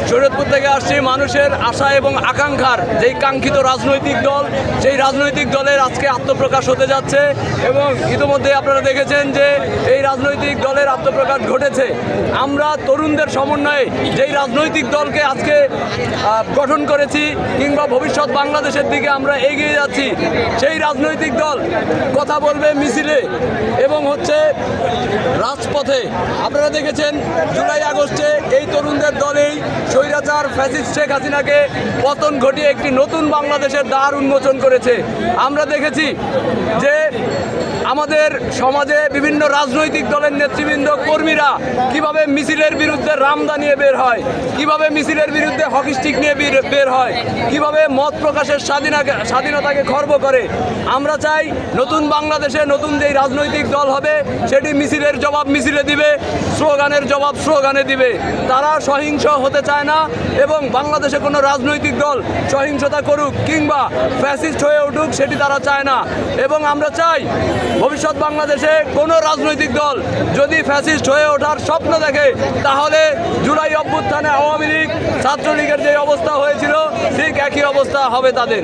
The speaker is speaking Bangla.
শরীয়তপুর থেকে আসছি মানুষের আশা এবং আকাঙ্ক্ষার যেই কাঙ্ক্ষিত রাজনৈতিক দল, সেই রাজনৈতিক দলের আজকে আত্মপ্রকাশ হতে যাচ্ছে এবং ইতিমধ্যে আপনারা দেখেছেন যে এই রাজনৈতিক দলের আত্মপ্রকাশ ঘটেছে। আমরা তরুণদের সমন্বয়ে যেই রাজনৈতিক দলকে আজকে গঠন করেছি কিংবা ভবিষ্যৎ বাংলাদেশের দিকে আমরা এগিয়ে যাচ্ছি, সেই রাজনৈতিক দল কথা বলবে মিছিলে এবং রাজপথে। আপনারা দেখেছেন জুলাই আগস্টে এই তরুণদের দলেই স্বৈরাচার ফ্যাসিস্ট শেখ হাসিনাকে পতন ঘটিয়ে একটি নতুন বাংলাদেশের দ্বার উন্মোচন করেছে। আমরা দেখেছি যে আমাদের সমাজে বিভিন্ন রাজনৈতিক দলের নেতৃবৃন্দ কর্মীরা কিভাবে মিছিলের বিরুদ্ধে রামদা নিয়ে বের হয়, কিভাবে মিছিলের বিরুদ্ধে হকি স্টিক নিয়ে বের হয়, কিভাবে মত প্রকাশের স্বাধীনতাকে খর্ব করে। আমরা চাই নতুন বাংলাদেশে নতুন যেই রাজনৈতিক দল হবে সেটি মিছিলের জবাব মিছিলে দিবে, স্লোগানের জবাব স্লোগানে দিবে। তারা সহিংস হতে চায় না এবং বাংলাদেশে কোনো রাজনৈতিক দল সহিংসতা করুক কিংবা ফ্যাসিস্ট হয়ে উঠুক সেটি তারা চায় না। এবং আমরা চাই ভবিষ্যৎ বাংলাদেশে কোনো রাজনৈতিক দল যদি ফ্যাসিস্ট হয়ে ওঠার স্বপ্ন দেখে তাহলে জুলাই অভ্যুত্থানে আওয়ামী লীগ ছাত্রলীগের যে অবস্থা হয়েছিল ঠিক একই অবস্থা হবে তাদের।